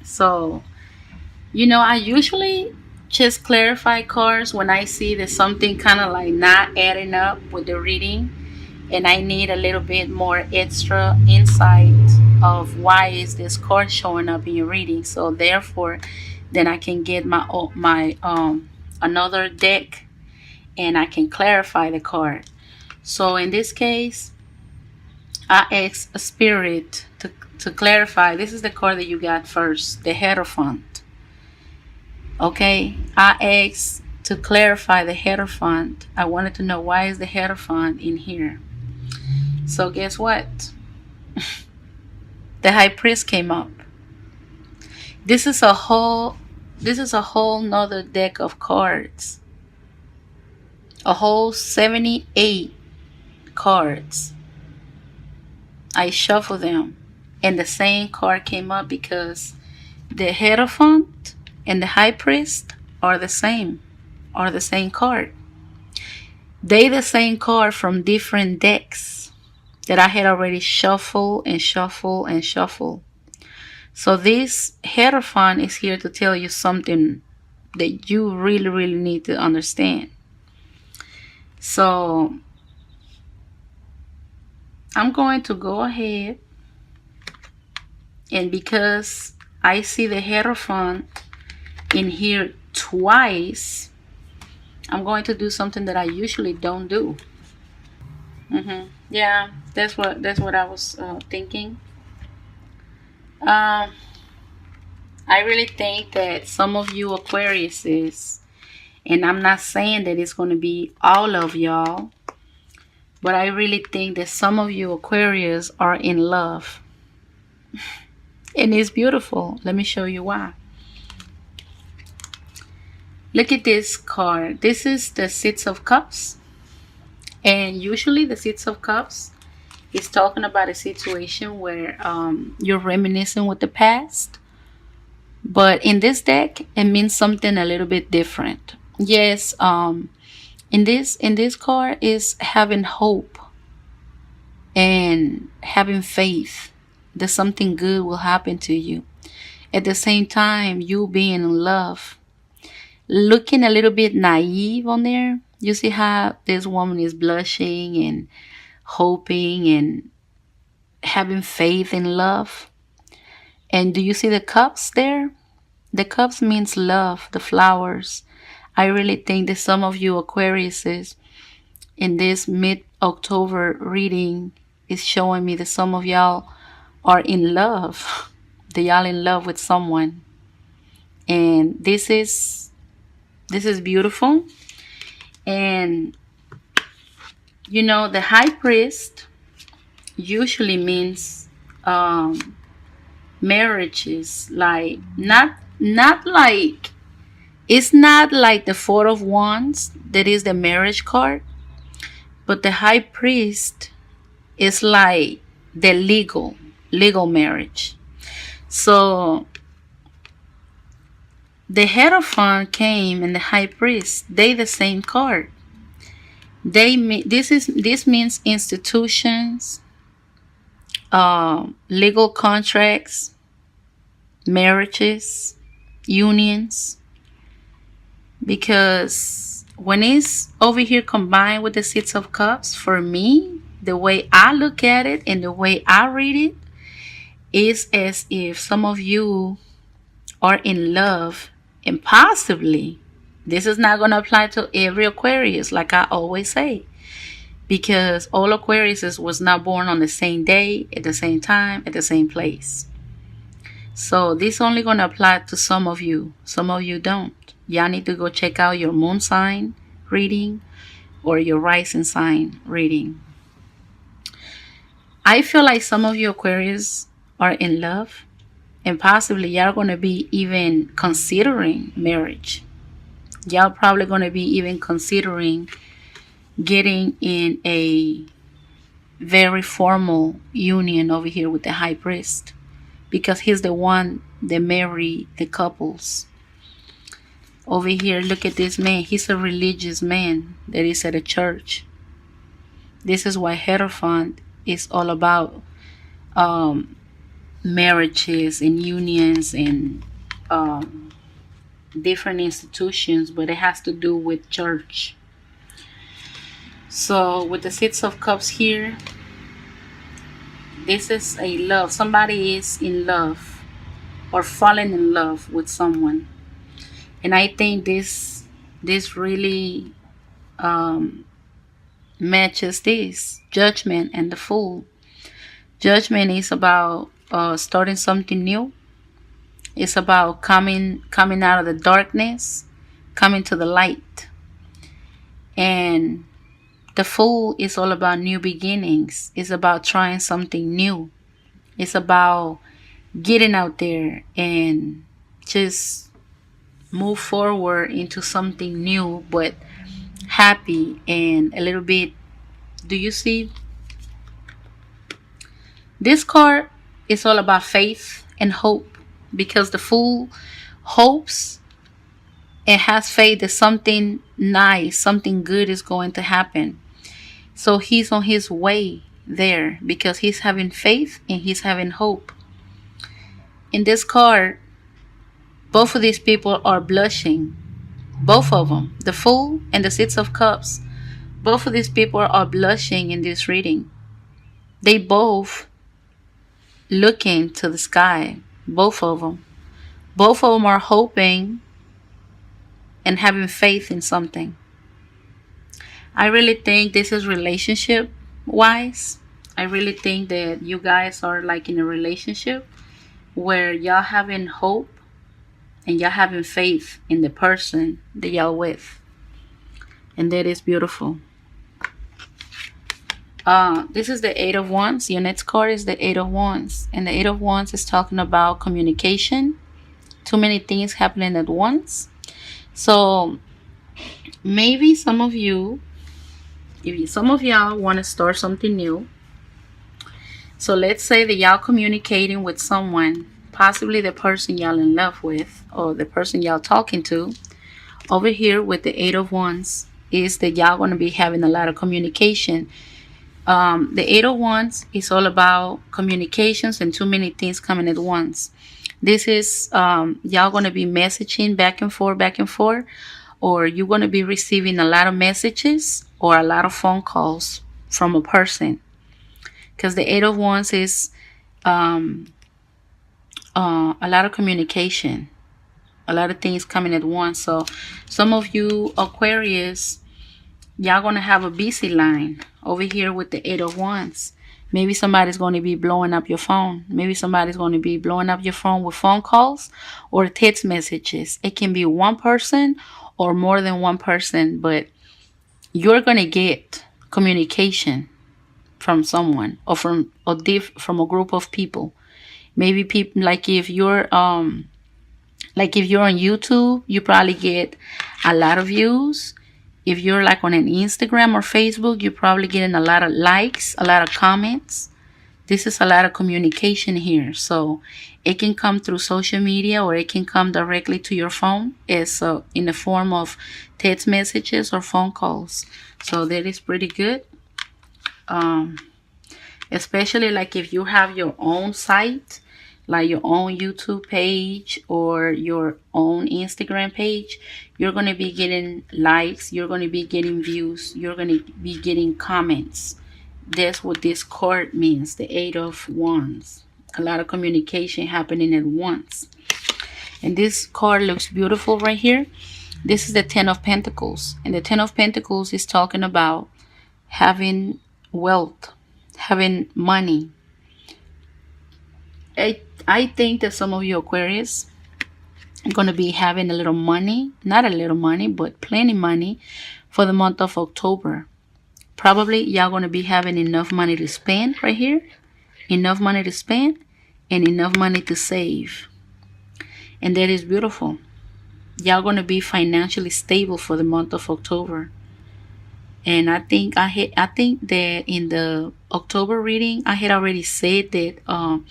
So, I usually just clarify cards when I see that something kind of like not adding up with the reading, and I need a little bit more extra insight of why is this card showing up in your reading. So therefore, then I can get my another deck, and I can clarify the card. So in this case, I asked a spirit to clarify. This is the card that you got first, the Hierophant. Okay, I asked to clarify the Hierophant. I wanted to know why is the Hierophant in here. So guess what? The High Priest came up. This is a whole nother deck of cards. A whole 78 cards. I shuffled them, and the same card came up because the Hierophant and the High Priest are the same card. They the same card from different decks that I had already shuffled and shuffled and shuffled. So this Hierophant is here to tell you something that you really, really need to understand. So I'm going to go ahead, and because I see the Hierophant in here twice, I'm going to do something that I usually don't do. Yeah, that's what I was thinking. I really think that some of you Aquariuses, and I'm not saying that it's going to be all of y'all, but I really think that some of you Aquarius are in love. And it's beautiful. Let me show you why. Look at this card. This is the Six of Cups. And usually the Six of Cups is talking about a situation where you're reminiscing with the past. But in this deck, it means something a little bit different. Yes, in this card is having hope and having faith that something good will happen to you. At the same time, you being in love. Looking a little bit naive on there. You see how this woman is blushing and hoping and having faith in love. And do you see the cups there? The cups means love, the flowers. I really think that some of you Aquariuses in this mid-October reading is showing me that some of y'all are in love. That y'all in love with someone. And this is beautiful. And the High Priest usually means marriages, like not like, it's not like the Four of Wands that is the marriage card, but the High Priest is like the legal marriage. So the Hierophant came and the High Priest, they the same card. This means institutions, legal contracts, marriages, unions. Because when it's over here combined with the Six of Cups, for me, the way I look at it and the way I read it is as if some of you are in love, and possibly this is not going to apply to every Aquarius, like I always say, because all Aquariuses was not born on the same day, at the same time, at the same place. So this only going to apply to some of you. Some of you don't. Y'all need to go check out your moon sign reading or your rising sign reading. I feel like some of you Aquarius are in love, and possibly y'all going to be even considering marriage. Y'all probably going to be even considering getting in a very formal union over here with the High Priest, because he's the one that marry the couples. Over here, look at this man. He's a religious man that is at a church. This is what Hierophant is all about. marriages and unions and um, different institutions, but it has to do with church. So with the Six of Cups here, this is a love. Somebody is in love or falling in love with someone, and I think this really um, matches this Judgment and the Fool. Judgment is about starting something new. It's about coming out of the darkness, coming to the light. And the Fool is all about new beginnings. It's about trying something new. It's about getting out there and just move forward into something new, but happy and a little bit. Do you see? This card is all about faith and hope, because the Fool hopes and has faith that something nice, something good is going to happen. So he's on his way there because he's having faith and he's having hope. In this card, both of these people are blushing. Both of them, the Fool and the Six of Cups, both of these people are blushing in this reading. They both looking to the sky. Both of them. Both of them are hoping and having faith in something. I really think this is relationship wise. I really think that you guys are like in a relationship where y'all having hope and y'all having faith in the person that y'all with. And that is beautiful. This is the Eight of Wands. Your next card is the Eight of Wands. And the Eight of Wands is talking about communication. Too many things happening at once. So maybe some of you, if some of y'all want to start something new. So let's say that y'all communicating with someone, possibly the person y'all in love with or the person y'all talking to. Over here with the Eight of Wands is that y'all going to be having a lot of communication. The Eight of Wands is all about communications and too many things coming at once. This is y'all going to be messaging back and forth, or you're going to be receiving a lot of messages or a lot of phone calls from a person. Because the Eight of Wands is a lot of communication, a lot of things coming at once. So some of you Aquarius, y'all going to have a busy line over here with the Eight of Wands. Maybe somebody's going to be blowing up your phone. Maybe somebody's going to be blowing up your phone with phone calls or text messages. It can be one person or more than one person, but you're going to get communication from someone or from a group of people. Maybe people, like if you're on YouTube, you probably get a lot of views. If you're like on an Instagram or Facebook, you're probably getting a lot of likes, a lot of comments. This is a lot of communication here. So it can come through social media or it can come directly to your phone as in the form of text messages or phone calls. So that is pretty good. Especially like if you have your own site, like your own YouTube page or your own Instagram page, you're going to be getting likes, you're going to be getting views, you're going to be getting comments. That's what this card means, the Eight of Wands. A lot of communication happening at once. And this card looks beautiful right here. This is the Ten of Pentacles. And the Ten of Pentacles is talking about having wealth, having money. I think that some of you Aquarius are going to be having a little money, not a little money, but plenty money for the month of October. Probably y'all going to be having enough money to spend right here, enough money to spend, and enough money to save. And that is beautiful. Y'all going to be financially stable for the month of October. And I think that in the October reading, I had already said that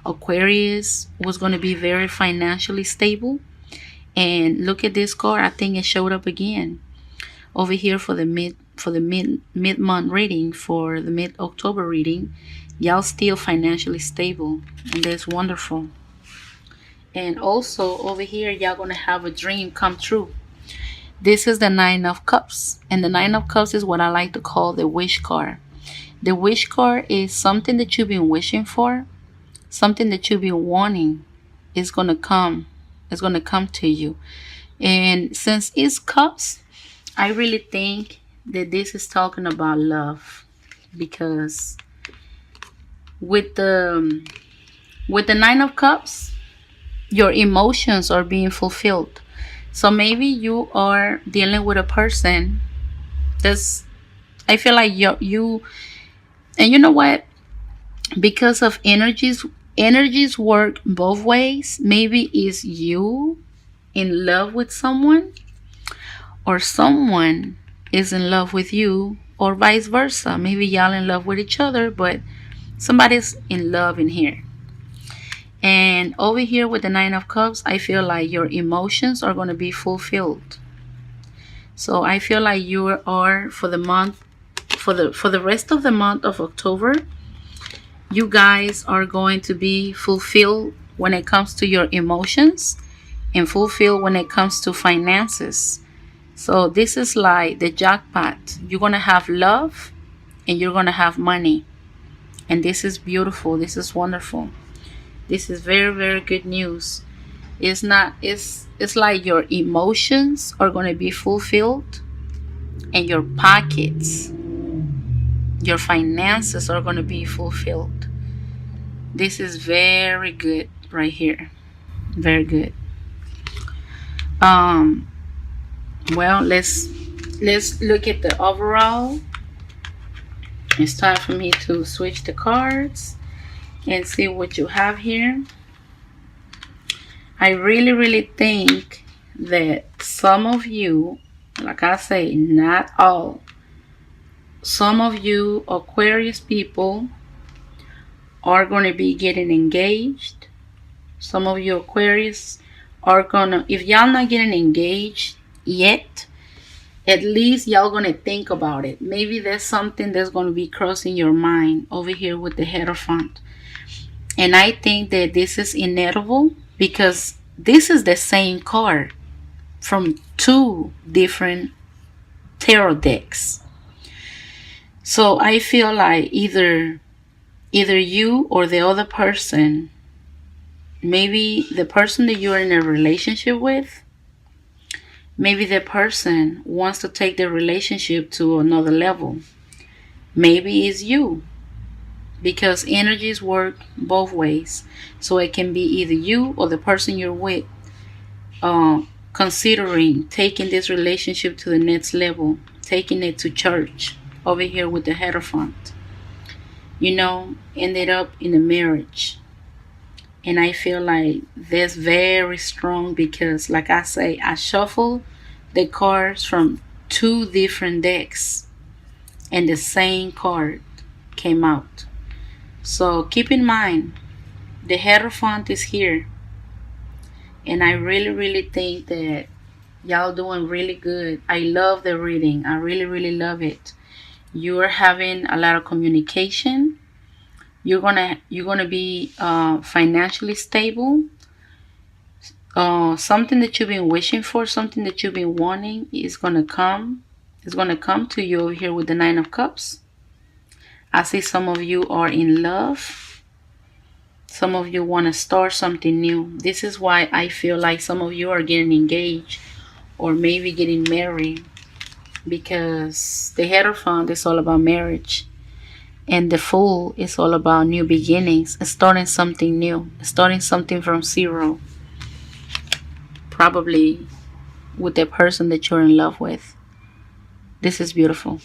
Aquarius was going to be very financially stable. And look at this card. I think it showed up again over here for the mid-month reading, for the mid-October reading. Y'all still financially stable, and that's wonderful. And also over here, y'all gonna have a dream come true. This is the Nine of Cups, and the Nine of Cups is what I like to call the wish card. The wish card is something that you've been wishing for, something that you've been wanting is gonna come. It's gonna come to you. And since it's cups, I really think that this is talking about love, because with the Nine of Cups, your emotions are being fulfilled. So maybe you are dealing with a person that's, I feel like you and you know what? Because of energies work both ways. Maybe it's you in love with someone, or someone is in love with you, or vice versa. Maybe y'all in love with each other, but somebody's in love in here. And over here with the Nine of Cups, I feel like your emotions are going to be fulfilled. So I feel like you are, for the month, for the rest of the month of October, you guys are going to be fulfilled when it comes to your emotions, and fulfilled when it comes to finances. So this is like the jackpot. You're going to have love, and you're going to have money. And this is beautiful. This is wonderful. This is very, very good news. It's like your emotions are going to be fulfilled, and your pockets, your finances are going to be fulfilled. This is very good right here. Very good. Um well, let's look at the overall. It's time for me to switch the cards and see what you have here. I really think that some of you, like I say, not all, some of you Aquarius people are going to be getting engaged. Some of you Aquarius are gonna, if y'all not getting engaged yet, at least y'all gonna think about it. Maybe there's something that's gonna be crossing your mind over here with the Hierophant. And I think that this is inevitable, because this is the same card from two different tarot decks. So I feel like either you or the other person, maybe the person that you're in a relationship with, maybe the person wants to take the relationship to another level. Maybe it's you, because energies work both ways. So it can be either you or the person you're with considering taking this relationship to the next level, taking it to church over here with the Hierophant. Ended up in a marriage. And I feel like that's very strong, because, like I say, I shuffle the cards from two different decks, and the same card came out. So keep in mind, the Hierophant is here. And I really think that y'all doing really good. I love the reading. I really love it. You are having a lot of communication. You're gonna be financially stable. Something that you've been wishing for, something that you've been wanting, is gonna come. It's gonna come to you over here with the Nine of Cups. I see some of you are in love. Some of you want to start something new. This is why I feel like some of you are getting engaged, or maybe getting married, because the Hierophant is all about marriage. And the Fool is all about new beginnings, starting something new, starting something from zero. Probably with the person that you're in love with. This is beautiful.